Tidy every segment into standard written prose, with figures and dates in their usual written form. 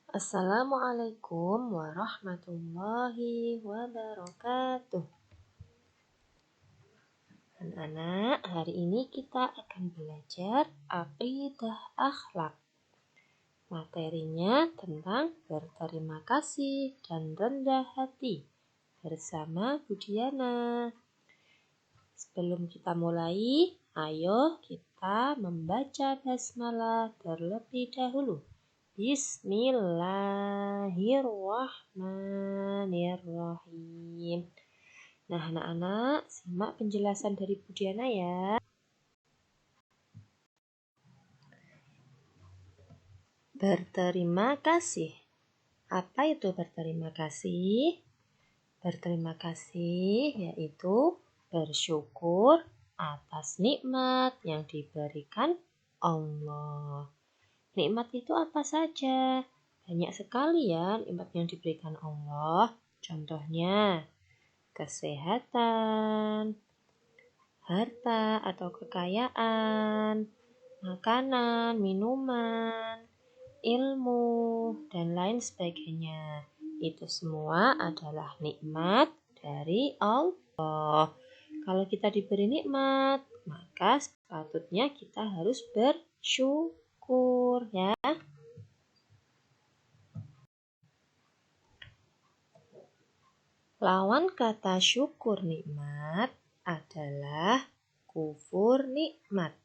Assalamualaikum warahmatullahi wabarakatuh. Anak-anak, hari ini kita akan belajar aqidah akhlak. Materinya tentang berterima kasih dan rendah hati bersama Budiana. Sebelum kita mulai, ayo kita membaca basmalah terlebih dahulu. Bismillahirrahmanirrahim. Nah, anak-anak, simak penjelasan dari Budiana ya. Berterima kasih. Apa itu berterima kasih? Berterima kasih yaitu bersyukur atas nikmat yang diberikan Allah. Nikmat itu apa saja? Banyak sekali ya nikmat yang diberikan Allah. Contohnya, kesehatan, harta atau kekayaan, makanan, minuman, ilmu, dan lain sebagainya. Itu semua adalah nikmat dari Allah. Kalau kita diberi nikmat, maka sepatutnya kita harus bersyukur ya. Lawan kata syukur nikmat adalah kufur nikmat.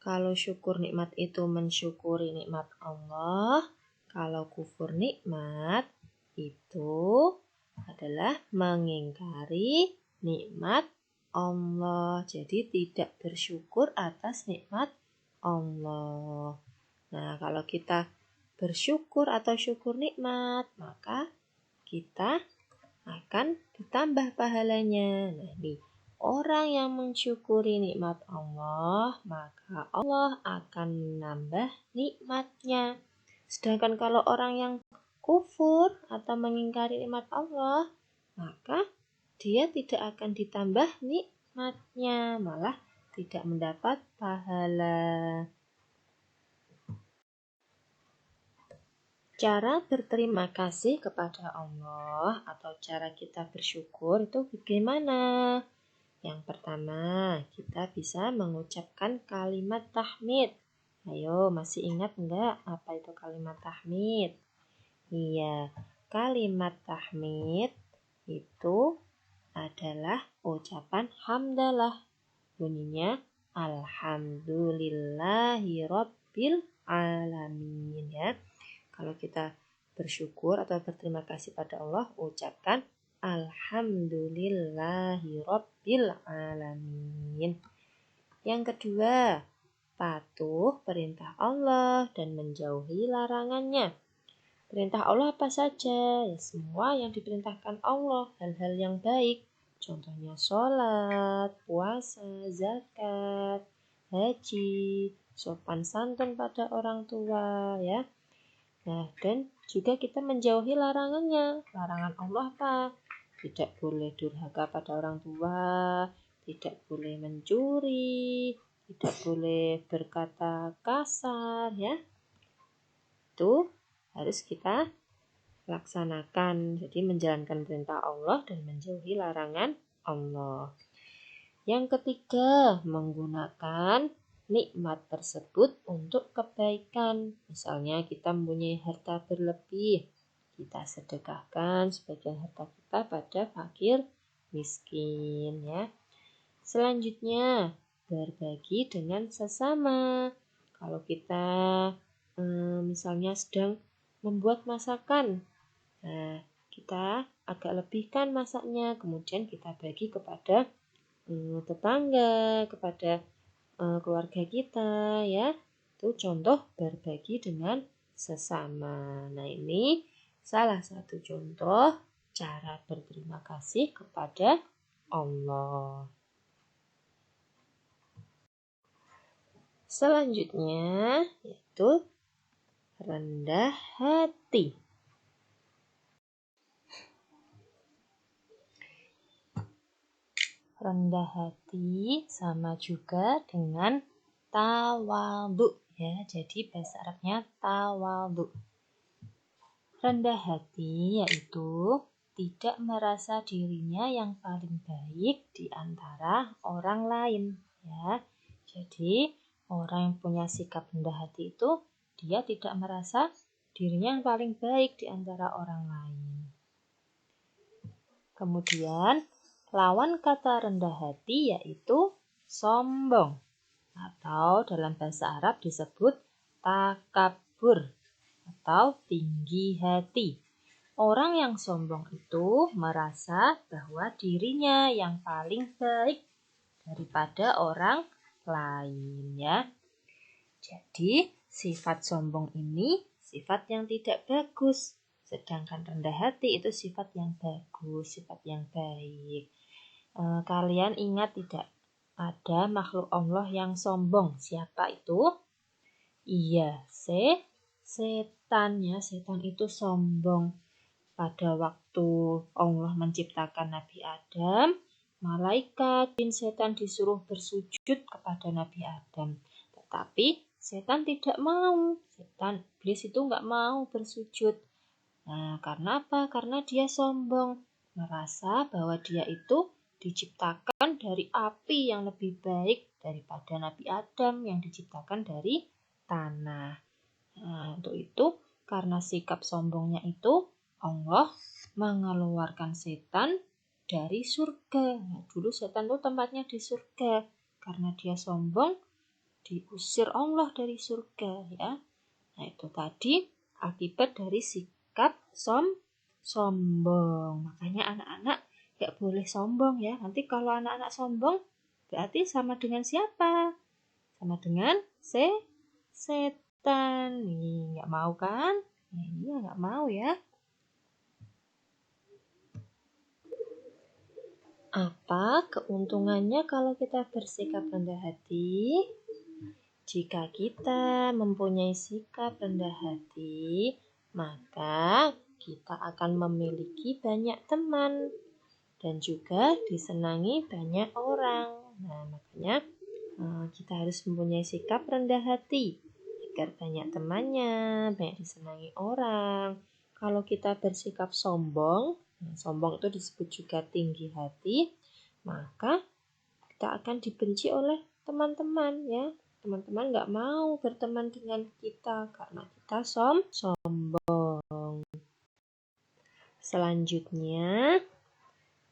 Kalau syukur nikmat itu mensyukuri nikmat Allah, kalau kufur nikmat itu adalah mengingkari nikmat Allah. Jadi tidak bersyukur atas nikmat Allah. Nah, kalau kita bersyukur atau syukur nikmat, maka kita akan ditambah pahalanya. Nah, orang yang mensyukuri nikmat Allah, maka Allah akan menambah nikmatnya. Sedangkan kalau orang yang kufur atau mengingkari nikmat Allah, maka dia tidak akan ditambah nikmatnya, malah tidak mendapat pahala. Cara berterima kasih kepada Allah atau cara kita bersyukur itu bagaimana? Yang pertama, kita bisa mengucapkan kalimat tahmid. Ayo, masih ingat enggak apa itu kalimat tahmid? Iya, kalimat tahmid itu adalah ucapan hamdalah. Bunyinya alhamdulillahirabbil alamin ya. Kalau kita bersyukur atau berterima kasih pada Allah, ucapkan alhamdulillahirabbil alamin. Yang kedua, patuh perintah Allah dan menjauhi larangannya. Perintah Allah apa saja? Ya, semua yang diperintahkan Allah, hal-hal yang baik. Contohnya sholat, puasa, zakat, haji, sopan santun pada orang tua ya. Nah, dan juga kita menjauhi larangannya. Larangan Allah apa? Tidak boleh durhaka pada orang tua, tidak boleh mencuri, tidak boleh berkata kasar ya. Itu harus kita laksanakan. Jadi menjalankan perintah Allah dan menjauhi larangan Allah. Yang ketiga, menggunakan nikmat tersebut untuk kebaikan. Misalnya kita mempunyai harta berlebih, kita sedekahkan sebagian harta kita pada fakir miskin ya. Selanjutnya, berbagi dengan sesama. Kalau kita misalnya sedang membuat masakan, nah kita agak lebihkan masaknya, kemudian kita bagi kepada tetangga, kepada keluarga kita ya. Itu contoh berbagi dengan sesama. Nah, ini salah satu contoh cara berterima kasih kepada Allah. Selanjutnya yaitu rendah hati. Rendah hati sama juga dengan tawadhu ya. Jadi bahasa Arabnya tawadhu. Rendah hati yaitu tidak merasa dirinya yang paling baik di antara orang lain, ya. Jadi, orang yang punya sikap rendah hati itu dia tidak merasa dirinya yang paling baik di antara orang lain. Kemudian, lawan kata rendah hati yaitu sombong, atau dalam bahasa Arab disebut takabur atau tinggi hati. Orang yang sombong itu merasa bahwa dirinya yang paling baik daripada orang lain, ya. Jadi, sifat sombong ini sifat yang tidak bagus. Sedangkan rendah hati itu sifat yang bagus, sifat yang baik. Kalian ingat tidak? Ada makhluk Allah yang sombong. Siapa itu? Iya, setan, ya. Setan itu sombong. Pada waktu Allah menciptakan Nabi Adam, malaikat, jin, setan disuruh bersujud kepada Nabi Adam. Tetapi setan tidak mau. Setan, iblis itu nggak mau bersujud. Nah, karena apa? Karena dia sombong. Merasa bahwa dia itu diciptakan dari api yang lebih baik daripada Nabi Adam yang diciptakan dari tanah. Nah, untuk itu, karena sikap sombongnya itu, Allah mengeluarkan setan dari surga. Nah, dulu setan itu tempatnya di surga. Karena dia sombong, diusir Allah dari surga, ya. Nah, itu tadi akibat dari sikap sombong. Makanya anak-anak gak boleh sombong, ya. Nanti kalau anak-anak sombong, berarti sama dengan siapa? Sama dengan setan. Nih, gak mau kan? Iya, gak mau, ya. Apa keuntungannya kalau kita bersikap rendah hati? Jika kita mempunyai sikap rendah hati, maka kita akan memiliki banyak teman dan juga disenangi banyak orang. Nah, makanya kita harus mempunyai sikap rendah hati agar banyak temannya, banyak disenangi orang. Kalau kita bersikap sombong, sombong itu disebut juga tinggi hati, maka kita akan dibenci oleh teman-teman, ya. Teman-teman nggak mau berteman dengan kita karena kita sombong. Selanjutnya,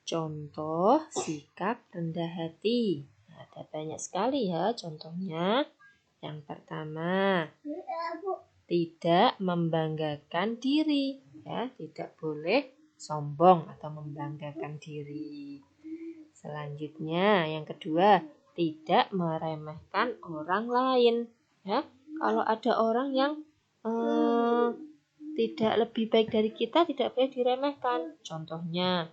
contoh sikap rendah hati. Ada banyak sekali, ya, contohnya. Yang pertama, tidak membanggakan diri, ya, tidak boleh sombong atau membanggakan diri. Selanjutnya, yang kedua, tidak meremehkan orang lain, ya. Kalau ada orang yang tidak lebih baik dari kita, tidak boleh diremehkan. Contohnya,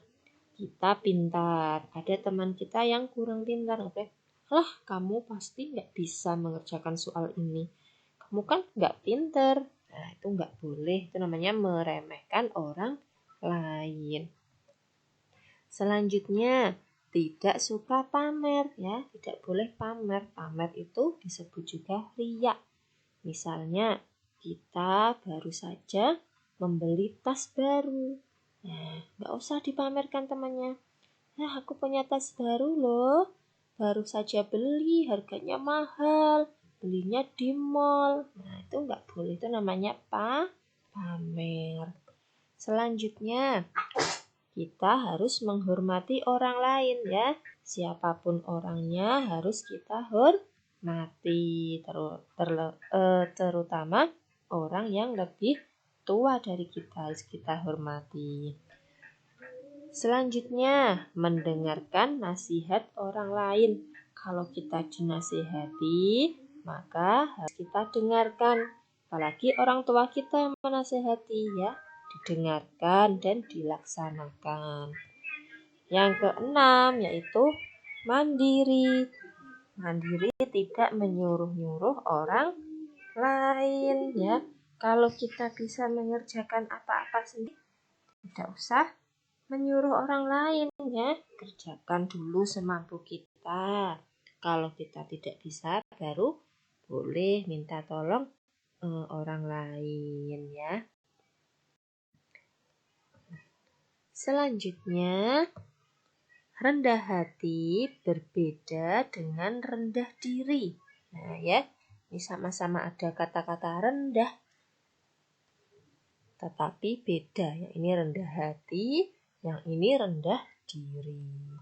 kita pintar, ada teman kita yang kurang pintar, oke? Lah, kamu pasti nggak bisa mengerjakan soal ini. Kamu kan nggak pintar. Nah, itu nggak boleh. Itu namanya meremehkan orang lain. Selanjutnya, tidak suka pamer, ya. Tidak boleh pamer. Pamer itu disebut juga riya. Misalnya, kita baru saja membeli tas baru. Nah, nggak usah dipamerkan temannya. Nah, aku punya tas baru loh. Baru saja beli, harganya mahal. Belinya di mall. Nah, itu nggak boleh. Itu namanya pamer. Selanjutnya, kita harus menghormati orang lain, ya. Siapapun orangnya harus kita hormati. Terutama orang yang lebih tua dari kita harus kita hormati. Selanjutnya, mendengarkan nasihat orang lain. Kalau kita dinasihati, maka harus kita dengarkan. Apalagi orang tua kita yang menasihati, ya, didengarkan dan dilaksanakan. Yang keenam yaitu mandiri. Mandiri tidak menyuruh-nyuruh orang lain, ya. Kalau kita bisa mengerjakan apa-apa sendiri, tidak usah menyuruh orang lain, ya. Kerjakan dulu semampu kita. Kalau kita tidak bisa, baru boleh minta tolong orang lain, ya. Selanjutnya, rendah hati berbeda dengan rendah diri. Nah ya, ini sama-sama ada kata-kata rendah, tetapi beda. Yang ini rendah hati, yang ini rendah diri.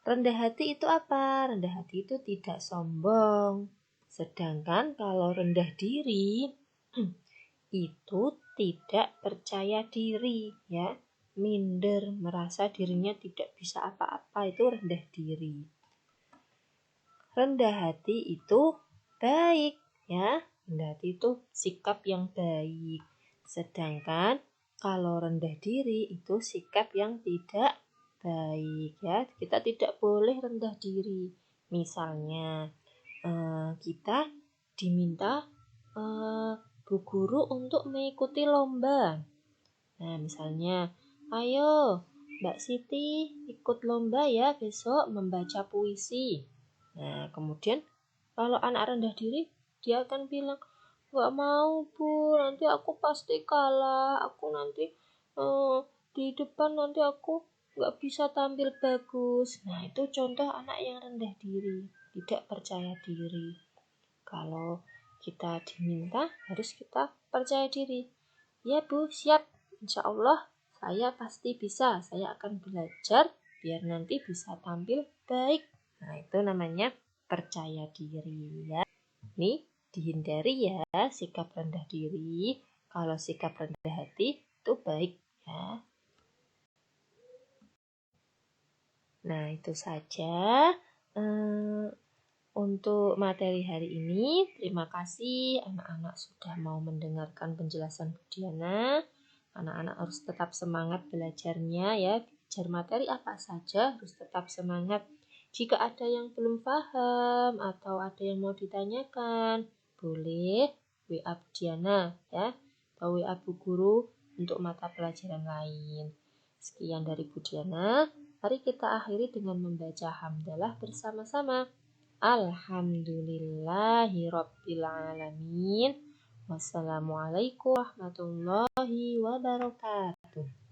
Rendah hati itu apa? Rendah hati itu tidak sombong. Sedangkan kalau rendah diri itu tidak percaya diri, ya. Minder, merasa dirinya tidak bisa apa-apa, itu rendah diri. Rendah hati itu baik, ya. Rendah hati itu sikap yang baik. Sedangkan kalau rendah diri itu sikap yang tidak baik, ya. Kita tidak boleh rendah diri. Misalnya kita diminta Bu Guru untuk mengikuti lomba. Nah, misalnya, ayo Mbak Siti ikut lomba ya besok membaca puisi. Nah, kemudian kalau anak rendah diri, dia akan bilang, nggak mau Bu, nanti aku pasti kalah. Aku nanti di depan nanti aku nggak bisa tampil bagus. Nah, itu contoh anak yang rendah diri, tidak percaya diri. Kalau kita diminta, harus kita percaya diri. Ya Bu, siap. Insya Allah saya pasti bisa. Saya akan belajar biar nanti bisa tampil baik. Nah, itu namanya percaya diri, ya. Ini dihindari ya sikap rendah diri. Kalau sikap rendah hati itu baik, ya. Nah, itu saja untuk materi hari ini. Terima kasih anak-anak sudah mau mendengarkan penjelasan Bu Diana. Anak-anak harus tetap semangat belajarnya ya. Belajar materi apa saja harus tetap semangat. Jika ada yang belum paham atau ada yang mau ditanyakan, boleh WA Bu Diana ya, atau WA Bu Guru untuk mata pelajaran lain. Sekian dari Bu Diana. Mari kita akhiri dengan membaca hamdalah bersama-sama. Alhamdulillahirabbil alamin. Wassalamualaikum warahmatullahi wabarakatuh.